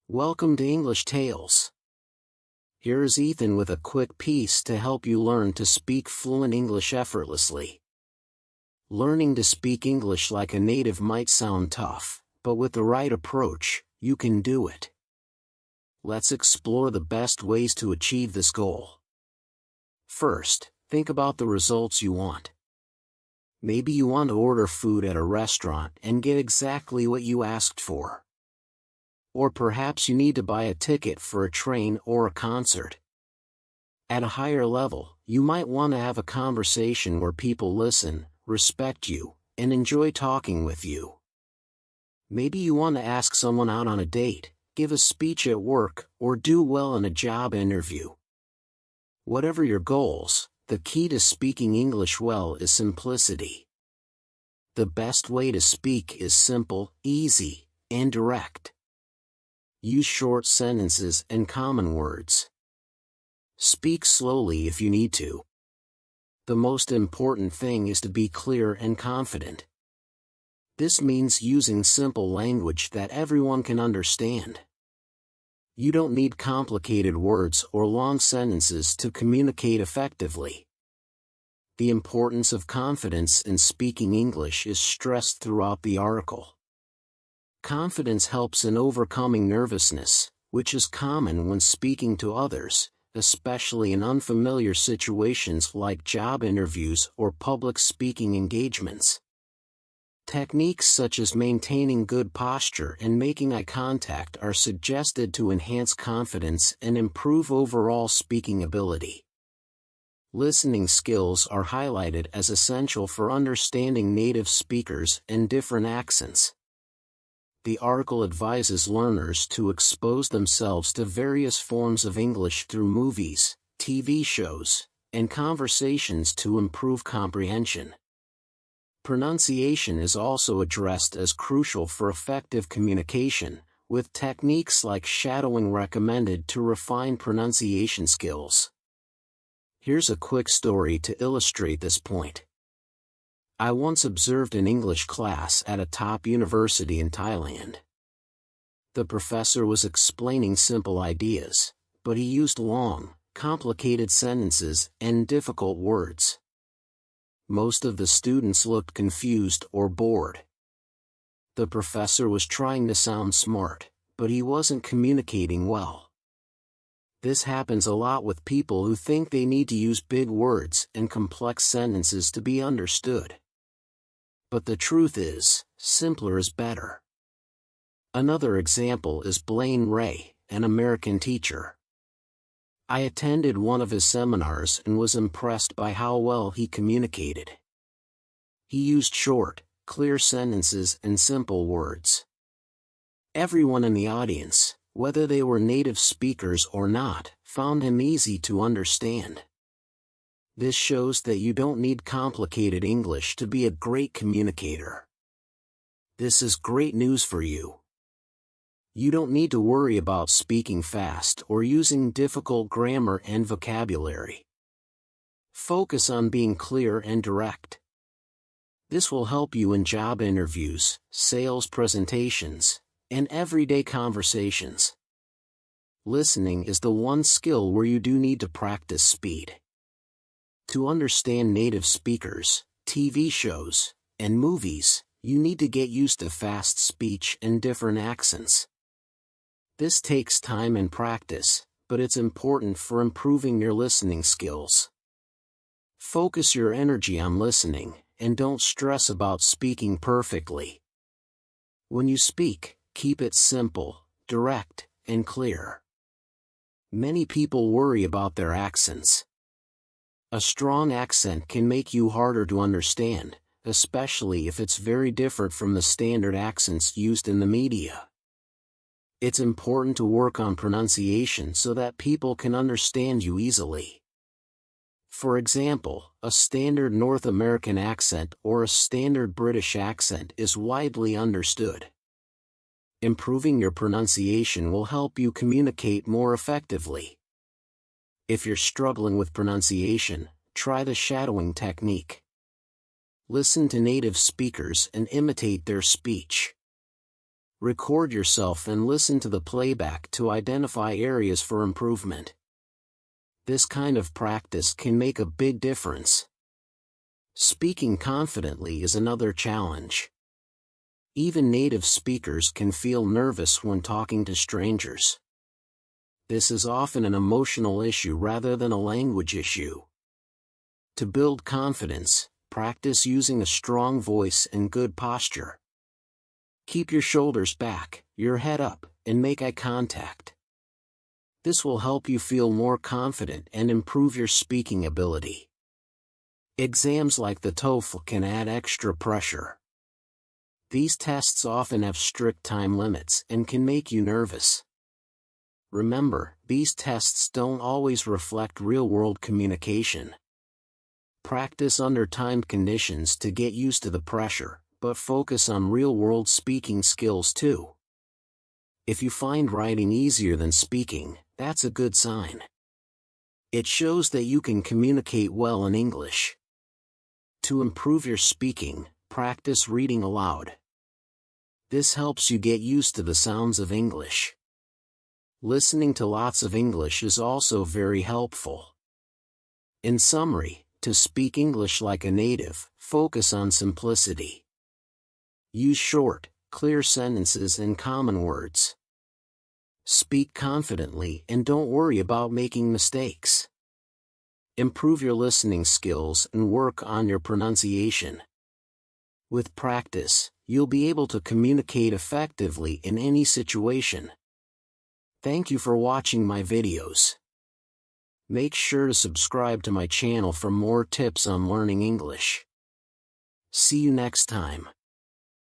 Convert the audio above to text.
Welcome to English Tales. Here is Ethan with a quick piece to help you learn to speak fluent English effortlessly. Learning to speak English like a native might sound tough, but with the right approach, you can do it. Let's explore the best ways to achieve this goal. First, think about the results you want. Maybe you want to order food at a restaurant and get exactly what you asked for. Or perhaps you need to buy a ticket for a train or a concert. At a higher level, you might want to have a conversation where people listen, respect you, and enjoy talking with you. Maybe you want to ask someone out on a date, give a speech at work, or do well in a job interview. Whatever your goals, the key to speaking English well is simplicity. The best way to speak is simple, easy, and direct. Use short sentences and common words. Speak slowly if you need to. The most important thing is to be clear and confident. This means using simple language that everyone can understand. You don't need complicated words or long sentences to communicate effectively. The importance of confidence in speaking English is stressed throughout the article. Confidence helps in overcoming nervousness, which is common when speaking to others, especially in unfamiliar situations like job interviews or public speaking engagements. Techniques such as maintaining good posture and making eye contact are suggested to enhance confidence and improve overall speaking ability. Listening skills are highlighted as essential for understanding native speakers and different accents. The article advises learners to expose themselves to various forms of English through movies, TV shows, and conversations to improve comprehension. Pronunciation is also addressed as crucial for effective communication, with techniques like shadowing recommended to refine pronunciation skills. Here's a quick story to illustrate this point. I once observed an English class at a top university in Thailand. The professor was explaining simple ideas, but he used long, complicated sentences and difficult words. Most of the students looked confused or bored. The professor was trying to sound smart, but he wasn't communicating well. This happens a lot with people who think they need to use big words and complex sentences to be understood. But the truth is, simpler is better. Another example is Blaine Ray, an American teacher. I attended one of his seminars and was impressed by how well he communicated. He used short, clear sentences and simple words. Everyone in the audience, whether they were native speakers or not, found him easy to understand. This shows that you don't need complicated English to be a great communicator. This is great news for you. You don't need to worry about speaking fast or using difficult grammar and vocabulary. Focus on being clear and direct. This will help you in job interviews, sales presentations, and everyday conversations. Listening is the one skill where you do need to practice speed. To understand native speakers, TV shows, and movies, you need to get used to fast speech and different accents. This takes time and practice, but it's important for improving your listening skills. Focus your energy on listening, and don't stress about speaking perfectly. When you speak, keep it simple, direct, and clear. Many people worry about their accents. A strong accent can make you harder to understand, especially if it's very different from the standard accents used in the media. It's important to work on pronunciation so that people can understand you easily. For example, a standard North American accent or a standard British accent is widely understood. Improving your pronunciation will help you communicate more effectively. If you're struggling with pronunciation, try the shadowing technique. Listen to native speakers and imitate their speech. Record yourself and listen to the playback to identify areas for improvement. This kind of practice can make a big difference. Speaking confidently is another challenge. Even native speakers can feel nervous when talking to strangers. This is often an emotional issue rather than a language issue. To build confidence, practice using a strong voice and good posture. Keep your shoulders back, your head up, and make eye contact. This will help you feel more confident and improve your speaking ability. Exams like the TOEFL can add extra pressure. These tests often have strict time limits and can make you nervous. Remember, these tests don't always reflect real-world communication. Practice under timed conditions to get used to the pressure, but focus on real-world speaking skills too. If you find writing easier than speaking, that's a good sign. It shows that you can communicate well in English. To improve your speaking, practice reading aloud. This helps you get used to the sounds of English. Listening to lots of English is also very helpful. In summary, to speak English like a native, focus on simplicity. Use short, clear sentences and common words. Speak confidently and don't worry about making mistakes. Improve your listening skills and work on your pronunciation. With practice, you'll be able to communicate effectively in any situation. Thank you for watching my videos. Make sure to subscribe to my channel for more tips on learning English. See you next time.